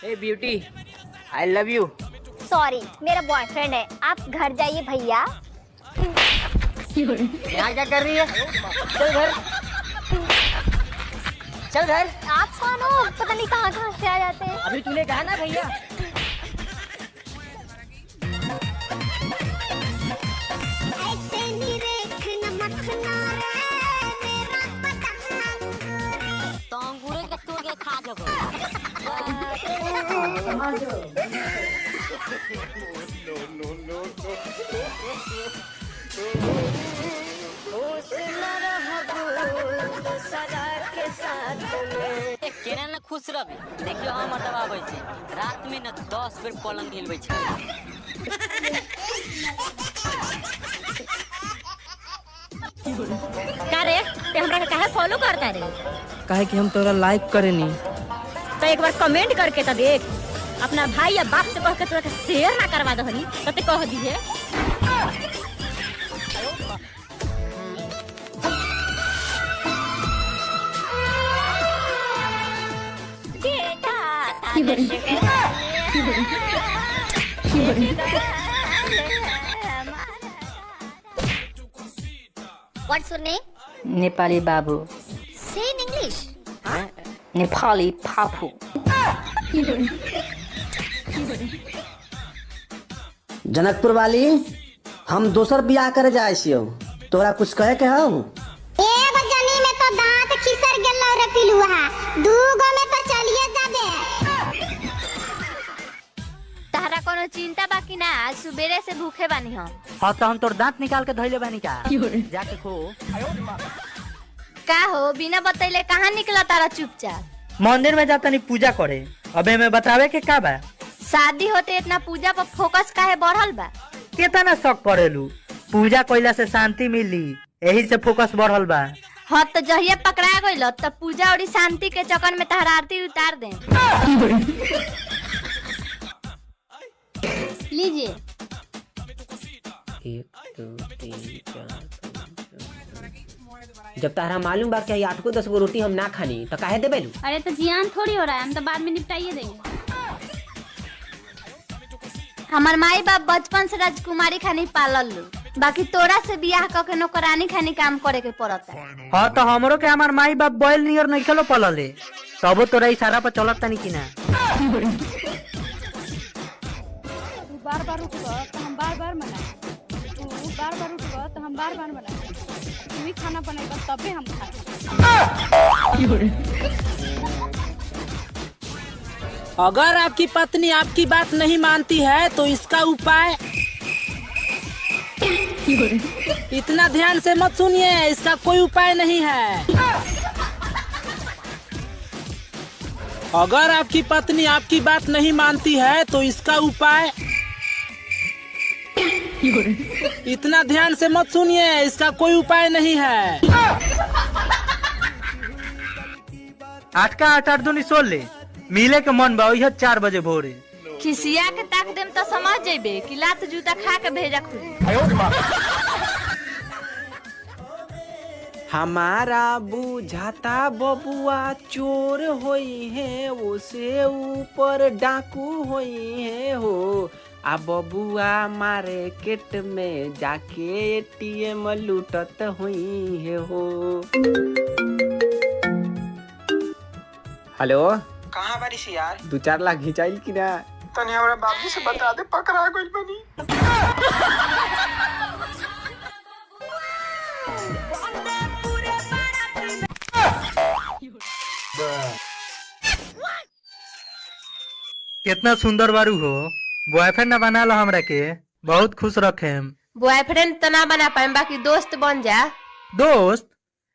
हे beauty, I love you. Sorry, मेरा boyfriend है, आप घर जाइए भैया। यहाँ क्या कर रही है? चल घर, चल घर। आप कौन हो? पता नहीं कहाँ कहाँ से आ जाते हैं। अभी तूने कहा ना भैया। तो अंगूरे के तोड़ के खा जाओ। केना न खुश रही। देखियो हम अटवाबै छी, रात में न 10 बेर पलंग हिलबै छी। का रे, ते हमरा के काहे फॉलो करता रे? काहे कि हम तोरा लाइक करेनी। तो एक बार कमेंट करके तो देख। अपना भाई या बाप से कह के तोरा के शेयर ना करवा दहनी तो ते कह दिए। What's your name? नेपाली बाबू। Say in English. नेपाली पापू। जनकपुर वाली, हम दोसर बियाह करे जाए छियो, तोरा कुछ कहे के हौ? एगो जनी में तो दांत खिसर गेल रे पिलुआ, दूगो में तो चलिए जाबे। तारा कोनो चिंता बाकी ना, आज सुबेरे से भूखे बानी हम। हाँ तो हम तोर दांत निकाल के धइले बानी का? जाके खो। का हो, बिना बतैले कहाँ निकला तारा चुपचाप? मंदिर में जाता नहीं पूजा करे। अबे मैं बतावे के का बा? शादी होते इतना पूजा पर फोकस काहे बढ़ल बा? केतना शक करेलू? पूजा कइला से शांति मिली, यही से फोकस बढ़ल बा। हाँ तो जहिया पकड़ा गइल तब पूजा और शांति के चक्कर में तहरा आरती उतार दे। लीजिए। 1 2 3 4 जब तारा मालूम बा कि 8 को 10 गो रोटी हम ना खानी तो काहे देबेलू? अरे तो जियान थोड़ी हो रहा है, हम तो बाद में निपटाइए देंगे। हमार माई बाप बचपन से राजकुमारी खानी पालल लो, बाकी तोरा से बियाह करके नौकरानी खानी काम करे के पड़ता। हाँ तो हमरो के हमार माई बाप बैल नियर नहीं खेलो पलले, तबो तोरा इशारा पर चलत तनी कि ना। तू बार बार उठबा तो हम बार बार मनाए, तू बार बार उठबा तो हम बार बार मनाए। तू ही खाना बनाएगा तबे हम खाए। अगर आपकी पत्नी आपकी बात नहीं मानती है तो इसका उपाय। इतना ध्यान से मत सुनिए, इसका कोई उपाय नहीं है। अगर आपकी पत्नी आपकी बात नहीं मानती है तो इसका उपाय। इतना ध्यान से मत सुनिए, इसका कोई उपाय नहीं है। 8 का 8 8 दूनी 16 मिले के मन बा 4 बजे भोरे। खिसिया के ताक देम तो समझ जेबे कि लात जूता खा के भेजा खुद। हमारा बुझाता बबुआ चोर होई है, उसे ऊपर डाकू होई है हो। आ बबुआ मार्केट में जाके एटीएम लूटत हुई है हो। हेलो, कहाँ बारिश यार? 2-4 लाख घिंचाइल की ना? तनी हमरा बाबू से बता दे, पकड़ा गइल बनी। कितना सुंदर बारू हो, बॉयफ्रेंड न बना लो हमरा के, बहुत खुश रखे। बॉयफ्रेंड तो ना बना पाए, बाकी दोस्त बन जा। दोस्त?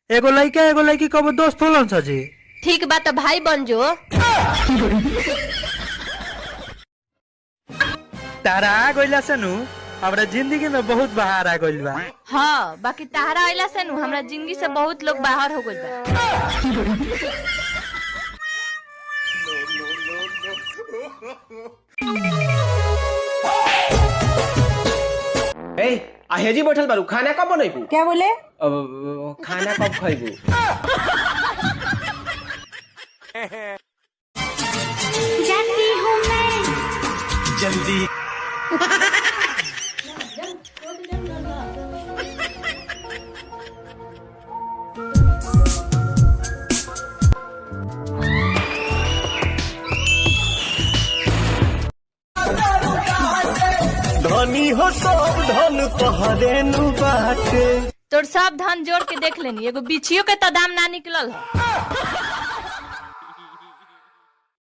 एगो लड़का एगो लड़की कबो दोस्त होलन सजी? ठीक बात तो भाई बन जो। तारा आ गइला से नु हमरा जिंदगी में बहुत बहार आ गइल बा। हाँ, बाकी तारा आइला से नु हमरा जिंदगी से बहुत लोग बाहर हो गइल बा। आहेजी बैठल बारू, खाना कब बनैबू? क्या बोले? खाना कब खैबू? जाती जल्दी। धनी हो सब धन तोहरे नु बाटे। तोर सब धन जोड़ के देख लेनी, एगो बिछियो के तो दाम ना निकलल है।